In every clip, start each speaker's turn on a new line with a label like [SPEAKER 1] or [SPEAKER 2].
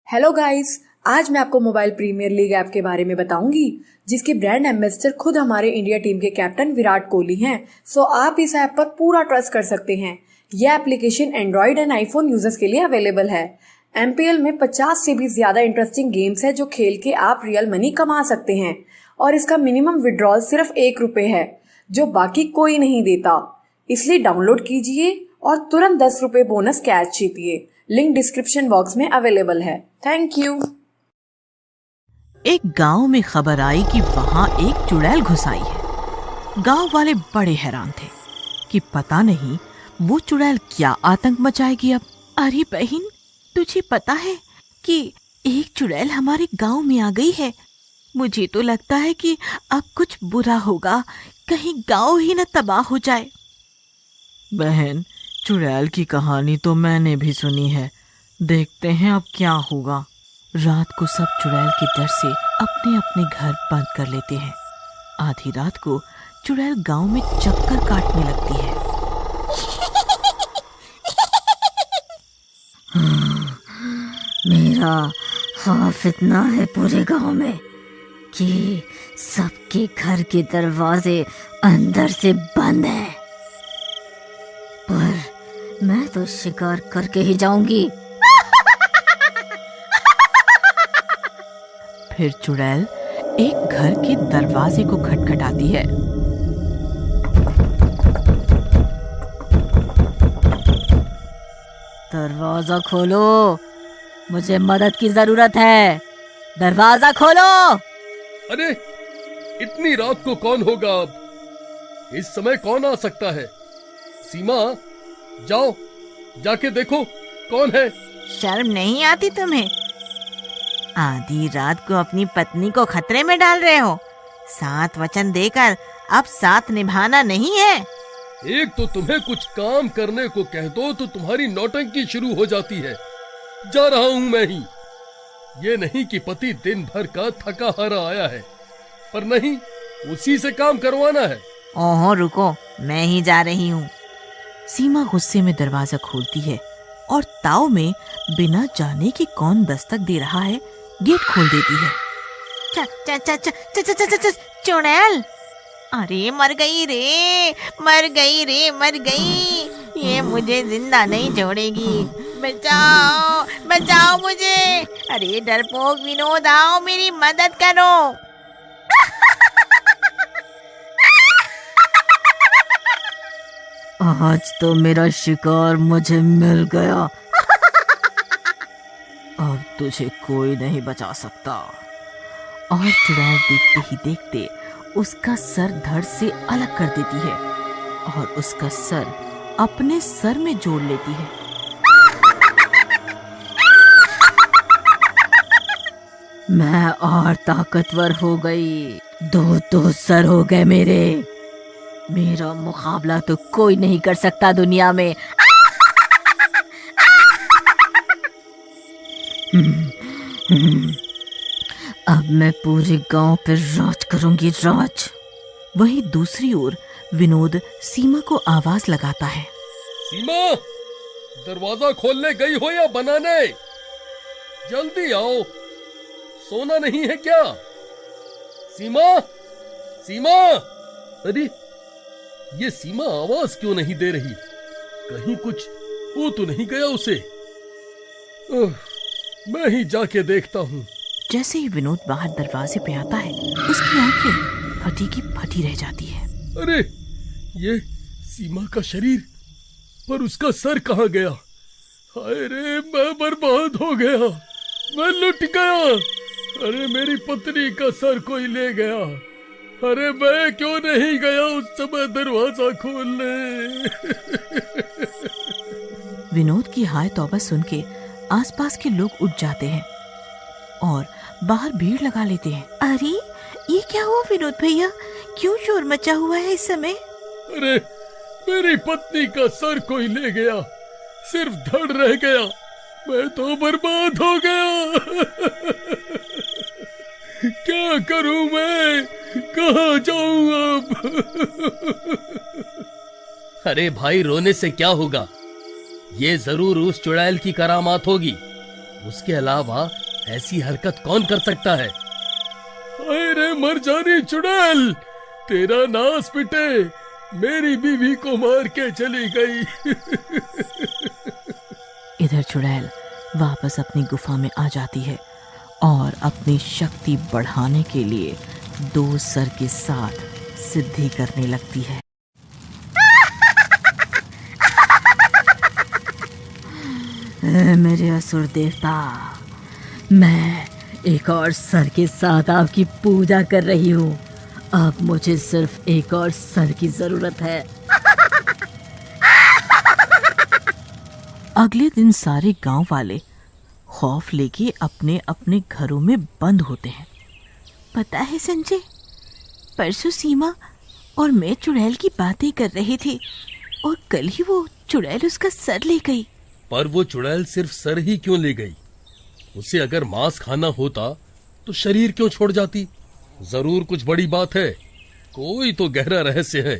[SPEAKER 1] Hello guys, आज मैं आपको मोबाइल प्रीमियर लीग ऐप के बारे में बताऊंगी जिसके ब्रांड एम्बेसडर खुद हमारे इंडिया टीम के कैप्टन विराट कोहली हैं। सो आप इस ऐप पर पूरा ट्रस्ट कर सकते हैं। यह application Android and iPhone users के लिए अवेलेबल है। एमपीएल में 50 से भी ज्यादा इंटरेस्टिंग गेम्स है जो खेल के आप रियल मनी कमा सकते हैं और इसका मिनिमम विड्रॉल सिर्फ ₹1 है जो बाकी कोई नहीं देता। इसलिए डाउनलोड कीजिए और तुरंत ₹10 बोनस कैश जीतिए। लिंक डिस्क्रिप्शन बॉक्स में अवेलेबल है। Thank you.
[SPEAKER 2] एक गांव में खबर आई कि वहां एक चुड़ैल घुस आई है। गांव वाले बड़े हैरान थे कि पता नहीं वो चुड़ैल क्या आतंक मचाएगी अब। अरे बहन, तुझे पता है कि एक चुड़ैल हमारे गांव में आ गई है। मुझे तो लगता है कि अब कुछ बुरा होगा, कहीं गांव ही न तबाह हो जाए। बहन, चुड़ैल की कहानी तो मैंने भी सुनी है, देखते हैं अब क्या होगा। रात को सब चुड़ैल के डर से अपने अपने घर बंद कर लेते हैं। आधी रात को चुड़ैल गांव में चक्कर काटने लगती है।
[SPEAKER 3] मेरा खौफ इतना है पूरे गांव में कि सबके घर के दरवाजे अंदर से बंद हैं। पर मैं तो शिकार करके ही जाऊंगी।
[SPEAKER 2] फिर चुड़ैल एक घर के दरवाजे को खटखटाती है।
[SPEAKER 3] दरवाजा खोलो, मुझे मदद की जरूरत है। दरवाजा खोलो।
[SPEAKER 4] अरे, इतनी रात को कौन होगा अब? इस समय कौन आ सकता है? सीमा, जाओ, जाके देखो कौन है।
[SPEAKER 2] शर्म नहीं आती तुम्हें? आधी रात को अपनी पत्नी को खतरे में डाल रहे हो। साथ वचन देकर अब साथ निभाना नहीं है।
[SPEAKER 4] एक तो तुम्हें कुछ काम करने को कह दो तो तुम्हारी नौटंकी शुरू हो जाती है। जा रहा हूँ मैं ही। ये नहीं कि पति दिन भर का थका हारा आया है, पर नहीं, उसी से काम करवाना है।
[SPEAKER 2] ओहो रुको, मैं ही जा रही हूँ। सीमा गुस्से में दरवाजा खोलती है और ताव में बिना जाने कि कौन दस्तक दे रहा है गेट खोल देती है। चुड़ैल, अरे मर गई रे, मर गई रे, मर गई। ये मुझे जिंदा नहीं छोड़ेगी। बचाओ, बचाओ मुझे। अरे डरपोक विनोद, आओ मेरी मदद करो।
[SPEAKER 3] आज तो मेरा शिकार मुझे मिल गया।
[SPEAKER 2] अब तुझे कोई नहीं बचा सकता। और चुड़ैल देखते ही देखते उसका सर धड़ से अलग कर देती है और उसका सर अपने सर में जोड़ लेती है।
[SPEAKER 3] मैं और ताकतवर हो गई। दो सर हो गए मेरे। मेरा मुकाबला तो कोई नहीं कर सकता दुनिया में। अब मैं पूरे गांव पे राज करूंगी, राज।
[SPEAKER 2] वहीं दूसरी ओर विनोद सीमा को आवाज लगाता है।
[SPEAKER 4] सीमा, दरवाजा खोलने गई हो या बनाने? जल्दी आओ, सोना नहीं है क्या? सीमा, सीमा। अरे, ये सीमा आवाज क्यों नहीं दे रही? कहीं कुछ हो तो नहीं गया उसे? मैं ही जाके देखता हूँ।
[SPEAKER 2] जैसे ही विनोद बाहर दरवाजे पे आता है, उसकी आंखें फटी की फटी रह जाती है।
[SPEAKER 4] अरे, ये सीमा का शरीर, पर उसका सर कहाँ गया? हाय रे, मैं बर्बाद हो गया, मैं लुट गया। अरे, मेरी पत्नी का सर कोई ले गया। अरे, मैं क्यों नहीं गया उस समय दरवाजा खोलने?
[SPEAKER 2] विनोद की हाय तौबा सुन के आसपास के लोग उठ जाते हैं और बाहर भीड़ लगा लेते हैं। अरे, ये क्या हुआ विनोद भैया? क्यों शोर मचा हुआ है इस समय?
[SPEAKER 4] अरे, मेरी पत्नी का सर कोई ले गया, सिर्फ धड़ रह गया। मैं तो बर्बाद हो गया। क्या करूं मैं? कहाँ जाऊं अब? अरे भाई, रोने से क्या होगा? ये जरूर उस चुड़ैल की करामात होगी। उसके अलावा ऐसी हरकत कौन कर सकता है? अरे मर जानी चुड़ैल, तेरा नाश पिटे, मेरी बीवी को मार के चली गई।
[SPEAKER 2] इधर चुड़ैल वापस अपनी गुफा में आ जाती है और अपनी शक्ति बढ़ाने के लिए 2 सर के साथ सिद्धि करने लगती है।
[SPEAKER 3] मेरे असुर देवता, मैं एक और सर के साथ आपकी पूजा कर रही हूँ। अब मुझे सिर्फ एक और सर की जरूरत है।
[SPEAKER 2] अगले दिन सारे गांव वाले खौफ लेके अपने अपने घरों में बंद होते हैं। पता है संजय, परसों सीमा और मैं चुड़ैल की बातें कर रहे थे और कल ही वो चुड़ैल उसका सर ले गई।
[SPEAKER 4] पर वो चुड़ैल सिर्फ सर ही क्यों ले गई? उसे अगर मांस खाना होता तो शरीर क्यों छोड़ जाती? जरूर कुछ बड़ी बात है, कोई तो गहरा रहस्य है,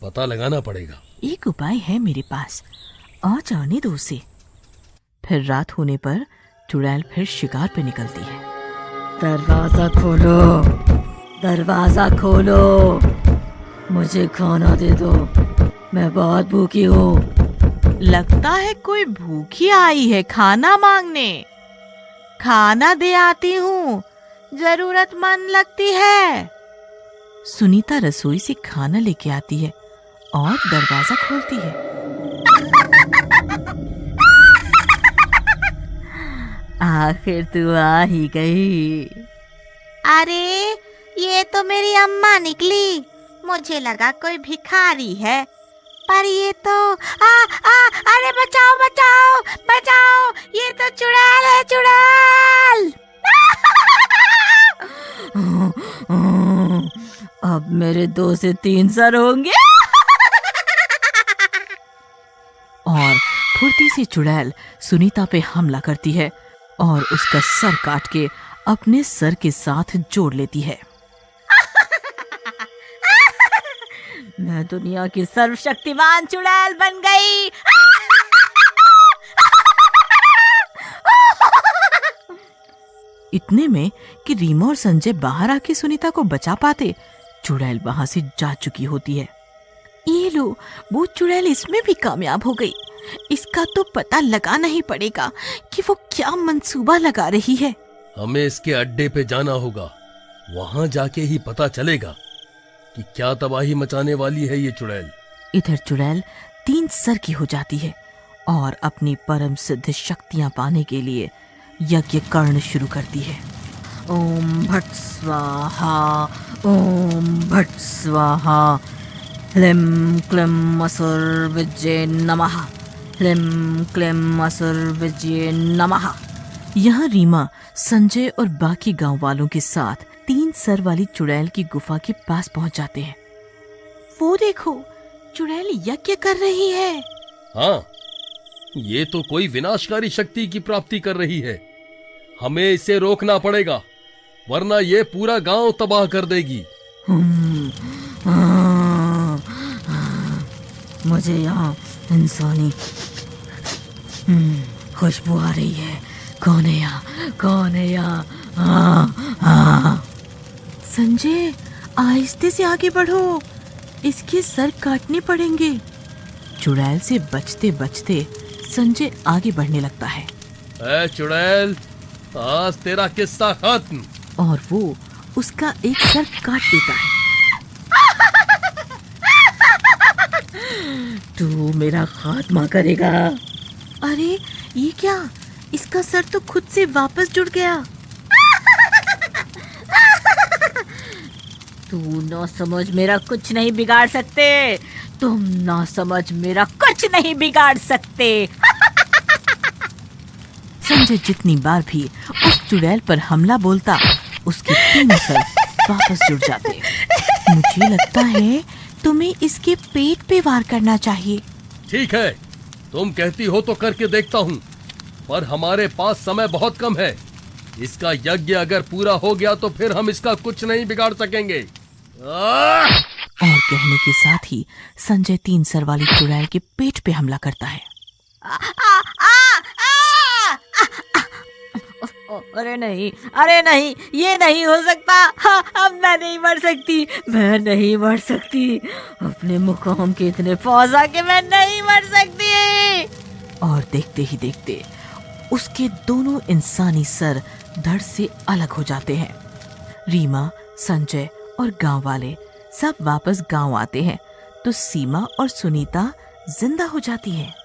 [SPEAKER 4] पता लगाना पड़ेगा।
[SPEAKER 2] एक उपाय है मेरे पास, आ जाने दो उसे। फिर रात होने पर चुड़ैल फिर शिकार पे निकलती है।
[SPEAKER 3] दरवाजा खोलो, दरवाजा खोलो, मुझे खाना दे दो, मैं बहुत भूखी हूँ।
[SPEAKER 2] लगता है कोई भूखी आई है खाना मांगने। खाना दे आती हूँ, जरूरतमंद लगती है। सुनीता रसोई से खाना लेके आती है और दरवाजा खोलती है।
[SPEAKER 3] आखिर तू आ ही गई।
[SPEAKER 5] अरे ये तो मेरी अम्मा निकली, मुझे लगा कोई भिखारी है, पर ये तो अरे बचाओ बचाओ बचाओ, ये तो चुड़ैल है, चुड़ैल।
[SPEAKER 3] अब मेरे 2 से 3 सर होंगे।
[SPEAKER 2] और फुर्ती से चुड़ैल सुनीता पे हमला करती है और उसका सर काट के अपने सर के साथ जोड़ लेती है।
[SPEAKER 3] मैं दुनिया की सर्वशक्तिमान चुड़ैल बन गई।
[SPEAKER 2] इतने में कि रीमा और संजय बाहर आके सुनीता को बचा पाते, चुड़ैल वहां से जा चुकी होती है। ये लो, वो चुड़ैल इसमें भी कामयाब हो गई। इसका तो पता लगाना ही पड़ेगा कि वो क्या मंसूबा लगा रही है।
[SPEAKER 4] हमें इसके अड्डे पे जाना होगा, वहां जाके ही पता चलेगा कि क्या तबाही मचाने वाली है ये चुड़ैल।
[SPEAKER 2] इधर चुड़ैल 3 सर की हो जाती है और अपनी परम सिद्ध शक्तियां पाने के लिए यज्ञ करना शुरू करती है।
[SPEAKER 3] ओम भट स्वाहा, ओम भट स्वाहा, ह्लीं क्लीं असुर विजय नमः, ह्लीं क्लीं असुर विजय नमः।
[SPEAKER 2] यहाँ रीमा, संजय और बाकी गांव वालों के साथ 3 सर वाली चुड़ैल की गुफा के पास पहुंच जाते हैं। वो देखो, चुड़ैल यज्ञ कर रही है।
[SPEAKER 4] हाँ, ये तो कोई विनाशकारी शक्ति की प्राप्ति कर रही है। हमें इसे रोकना पड़ेगा, वरना ये पूरा गांव तबाह कर देगी।
[SPEAKER 3] मुझे यहाँ इंसानी खुशबू आ रही है। कौन है यहाँ? कौन है यहाँ?
[SPEAKER 2] संजय, आहिस्ते से आगे बढ़ो, इसके सर काटने पड़ेंगे। चुड़ैल से बचते बचते संजय आगे बढ़ने लगता है।
[SPEAKER 4] ऐ चुड़ैल, आज तेरा किस्सा खत्म।
[SPEAKER 2] और वो उसका एक सर काट देता है।
[SPEAKER 3] तू मेरा खात्मा करेगा।
[SPEAKER 2] अरे ये क्या, इसका सर तो खुद से वापस जुड़ गया।
[SPEAKER 3] तू ना समझ मेरा कुछ नहीं बिगाड़ सकते। तुम ना समझ मेरा कुछ नहीं बिगाड़ सकते।
[SPEAKER 2] संजय जितनी बार भी उस चुड़ैल पर हमला बोलता, उसके 3 सर वापस जुड़ जाते। मुझे लगता है तुम्हें इसके पेट पे वार करना चाहिए।
[SPEAKER 4] ठीक है, तुम कहती हो तो करके देखता हूँ, पर हमारे पास समय बहुत कम है। इसका यज्ञ अगर पूरा हो गया तो फिर हम इसका कुछ नहीं बिगाड़ सकेंगे।
[SPEAKER 2] और कहने के साथ ही संजय 3 सर वाली चुड़ैल के पेट पे हमला करता है।
[SPEAKER 3] अरे नहीं, अरे नहीं, ये नहीं हो सकता। हाँ, अब मैं नहीं मर सकती, मैं नहीं मर सकती। अपने मुकाम के इतने पास आके मैं नहीं मर सकती।
[SPEAKER 2] और देखते ही देखते उसके दोनों इंसानी सर धड़ से अलग हो जाते हैं। रीमा, संजय और गांव वाले सब वापस गांव आते हैं तो सीमा और सुनीता जिंदा हो जाती है।